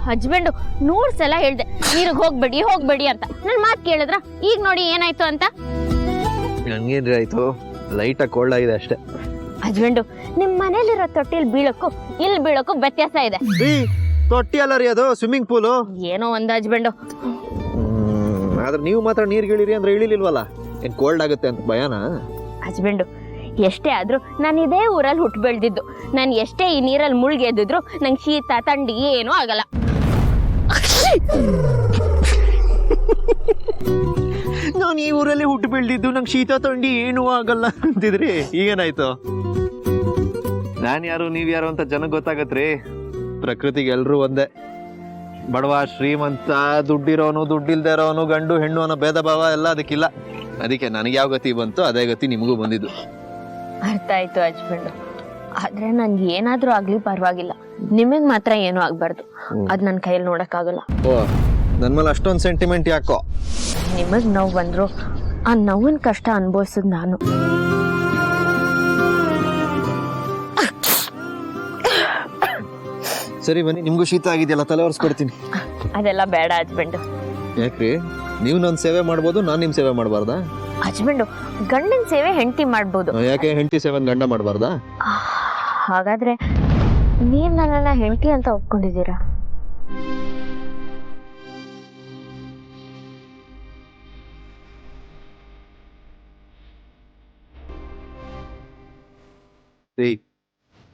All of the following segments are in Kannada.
ಹಸ್ಬೆಂಡು 100 ಸಲ ಹೇಳ್ದೆ ನೀರಿಗೆ ಹೋಗ್ಬೇಡಿ ಅಂತ. ನನ್ ಮಾತು ಕೇಳಿದ್ರ? ಈಗ ನೋಡಿ ಏನಾಯ್ತು ಅಂತ. ಹಂಗೇನ್ರಿ ಆಯ್ತು, ಲೈಟಾಗಿ ಕೋಲ್ಡ್ ಆಗಿದೆ ಅಷ್ಟೇ. ಹಸ್ಬೆಂಡು, ನಿಮ್ ಮನೇಲಿರೋ ತೊಟ್ಟಿಲ್ ಬೀಳಕ್ಕೂ ಇಲ್ಲಿ ಬೀಳಕ್ಕೂ ವ್ಯತ್ಯಾಸ ಇದೆ. ತೊಟ್ಟಿ ಅಲ್ಲ ರೀ ಅದು, ಸ್ವಿಮ್ಮಿಂಗ್ ಪೂಲು. ಏನೋ ಒಂದು ಹಸ್ಬೆಂಡು. ಆದ್ರೆ ನೀವು ಮಾತ್ರ ನೀರ್ ಗಿಳಿರಿ ಅಂದ್ರೆ ಇಳಿಲಿಲ್ವಲ್ಲ, ಏನ್ ಕೋಲ್ಡ್ ಆಗುತ್ತೆ ಅಂತ ಭಯನಾ? ಹಸ್ಬೆಂಡು, ಎಷ್ಟೇ ಆದ್ರೂ ನಾನು ಇದೇ ಊರಲ್ಲಿ ಹುಟ್ಟು ಬೆಳೆದಿದ್ದು. ನಾನು ಎಷ್ಟೇ ಈ ನೀರಲ್ಲಿ ಮುಳುಗಿ ಎದ್ದಿದ್ರು ನಂಗೆ ಶೀತ ಥಂಡಿ ಏನೂ ಆಗಲ್ಲ. ನಾನು ಈ ಊರಲ್ಲಿ ಹುಟ್ಟು ಬೆಳೆದಿದ್ದು, ನಂಗೆ ಶೀತ ಥಂಡಿ ಏನೂ ಆಗಲ್ಲ ಅಂತಿದ್ರಿ, ಈಗೇನಾಯ್ತು? ನಾನ್ ಯಾರು ನೀವ್ ಯಾರು ಅಂತ ಜನಕ್ಕೆ ಗೊತ್ತಾಗತ್ರಿ. ಪ್ರಕೃತಿಗೆ ಎಲ್ರೂ ಒಂದೇ. ಬಡವ ಶ್ರೀಮಂತ, ದುಡ್ಡಿರೋನು ದುಡ್ಡಿಲ್ದೇ ಇರೋನು, ಗಂಡು ಹೆಣ್ಣು ಅನ್ನೋ ಭೇದ ಭಾವ ಎಲ್ಲ ಅದಕ್ಕಿಲ್ಲ. ಅದಕ್ಕೆ ನನಗೆ ಯಾವ ಗತಿ ಬಂತು ಅದೇ ಗತಿ ನಿಮಗೂ ಬಂದಿದ್ದು. ಅರ್ಥ ಆಯ್ತು ಹಸ್ಬೆಂಡು. ಆದ್ರೆ ನನ್ಗೆ ಏನಾದ್ರೂ ಆಗ್ಲಿ ಪರವಾಗಿಲ್ಲ, ನಿಮಗ್ ಮಾತ್ರ ಏನೂ ಆಗ್ಬಾರ್ದು. ಅದ್ ನನ್ ಕೈಯಲ್ಲಿ ನೋಡಕ್ಕಾಗಲ್ಲ. ಓ, ನನ್ ಮೇಲೆ ಅಷ್ಟೊಂದು ಸೆಂಟಿಮೆಂಟ್ ಯಾಕೋ? ನಿಮಗ್ ನೋವು ಬಂದ್ರು ಆ ನೋವಿನ ಕಷ್ಟ ಅನುಭವಿಸದ್ ನಾನು. ಸರಿ ಬನ್ನಿ, ನಿಮ್ಗೂ ಶೀತ ಆಗಿದೆಯಲ್ಲ, ತಲೆ ಒರೆಸ್ಕೊಡ್ತೀನಿ. ಅದೆಲ್ಲ ಬೇಡ ಹಸ್ಬೆಂಡು. ಯಾಕ್ರಿ? ನೀವು ನನ್ನ ಸೇವೆ ಮಾಡ್ಬೋದು, ನಾನು ನಿಮ್ ಸೇವೆ ಮಾಡಬಾರ್ದಾ? ಹಸ್ಬೆಂಡು, ಗಂಡನ ಸೇವೆ ಹೆಂಡತಿ ಮಾಡ್ಬೋದು. ಯಾಕೆ ಹೆಂಡತಿ ಸೇವೆ ಗಂಡ ಮಾಡಬಾರ್ದಾ? ಹಾಗಾದ್ರೆ ನೀವ್ ನನ್ನನ್ನ ಹೆಂಡತಿ ಅಂತ ಒಪ್ಕೊಂಡಿದ್ದೀರಾ?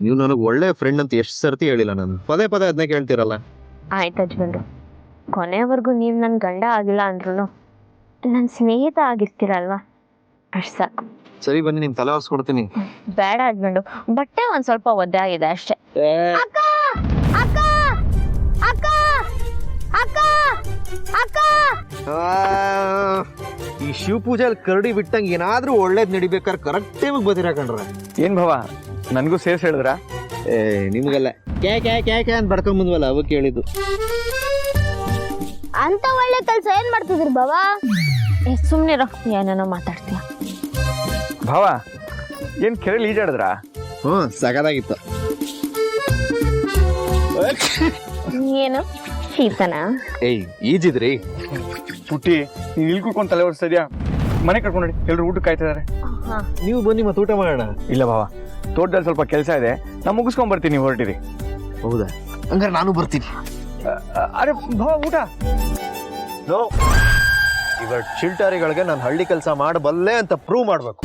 ನೀವು ನನಗೆ ಒಳ್ಳೆ ಫ್ರೆಂಡ್ ಅಂತ ಎಷ್ಟು ಸರ್ತಿ ಹೇಳಿಲ್ಲ, ನಾನು ಪದೇ ಪದೇ ಅದನ್ನೇ ಕೇಳ್ತಿರಲ್ಲ. ಆಯ್ತು ಹಸ್ಬೆಂಡು, ಕೊನೆವರೆಗೂ ನೀವ್ ನನ್ ಗಂಡ ಆಗಿಲ್ಲ ಅಂದ್ರೂ ನನ್ ಸ್ನೇಹಿತ ಆಗಿರ್ತೀರಲ್ವಾ, ಅಷ್ಟ್ ಸಾಕು. ಸರಿ ಬನ್ನಿ, ನಿಮ್ ತಲೆ ಒರೆಸ್ಕೊಡ್ತೀನಿ. ಬೇಡ ಹಸ್ಬೆಂಡು, ಬಟ್ಟೆ ಒಂದ್ ಸ್ವಲ್ಪ ಒದ್ದೆ ಆಗಿದೆ ಅಷ್ಟೇ. ಈ ಶಿವ ಪೂಜೆಯಲ್ಲಿ ಕರಡಿ ಬಿಟ್ಟಂಗೆ ಏನಾದ್ರೂ ಒಳ್ಳೇದ್ ನಡಿಬೇಕಾದ್ರೆ ಕರೆಕ್ಟ್ ಟೈಮಿಗೆ ಬದಿರ ಕಂಡ್ರೆ. ಏನ್ ಭವ, ನನ್ಗೂ ಸೇರ್ಸಿ ಹೇಳಿದ್ರ? ನಿಮ್ಗಲ್ಲ, ಕ್ಯಾ ಅಂತ ಬಡ್ಕೊಂಡ್ ಬಂದ್ವಲ್ಲ, ಅವಾಗ ಕೇಳಿದ್ದು. ಅಂತ ಒಳ್ಳೆ ಕೆಲ್ಸ ಏನ್ ಮಾಡ್ತಿದ್ರಿ ಬಾವಾ? ಸುಮ್ನಿರೋ, ಏನೇನೋ ಮಾತಾಡ್ತೀಯ. ಭಾವ, ಏನ್ ಕೆರೆಯಲ್ಲಿ ಈಜಾಡಿದ್ರ? ಸಗದಾಗಿತ್ತು. ಏನು ಶೀತನ? ಈಜಿದ್ರಿ? ಪುಟ್ಟಿ, ನೀನ್ ಇಲ್ಲಿ ಕುತ್ಕೊಂಡು ತಲೆ ಓಡಿಸ್ತಾ ಇದೀಯಾ? ಮನೆ ಕರ್ಕೊಂಡು ನೋಡಿ, ಎಲ್ರು ಊಟ ಕಾಯ್ತಾ ಇದಾರೆ. ನೀವು ಬನ್ನಿ ಮತ್ತೆ ಊಟ ಮಾಡೋಣ. ಇಲ್ಲ ಭಾವ, ತೋಟದಲ್ಲಿ ಸ್ವಲ್ಪ ಕೆಲಸ ಇದೆ, ನಾ ಮುಗಿಸ್ಕೊಂಡ್ ಬರ್ತೀನಿ, ನೀವು ಹೊರಟಿರಿ. ಹೌದಾ? ಹಂಗಾರೆ ನಾನು ಬರ್ತೀನಿ. ಅರೆ ಭಾವ, ಊಟ ನೋ, ಇವಾಗ ಚಿಲ್ಟಾರಿಗಳಿಗೆ ನಾನು ಹಳ್ಳಿ ಕೆಲಸ ಮಾಡಬಲ್ಲೆ ಅಂತ ಪ್ರೂವ್ ಮಾಡ್ಬೇಕು.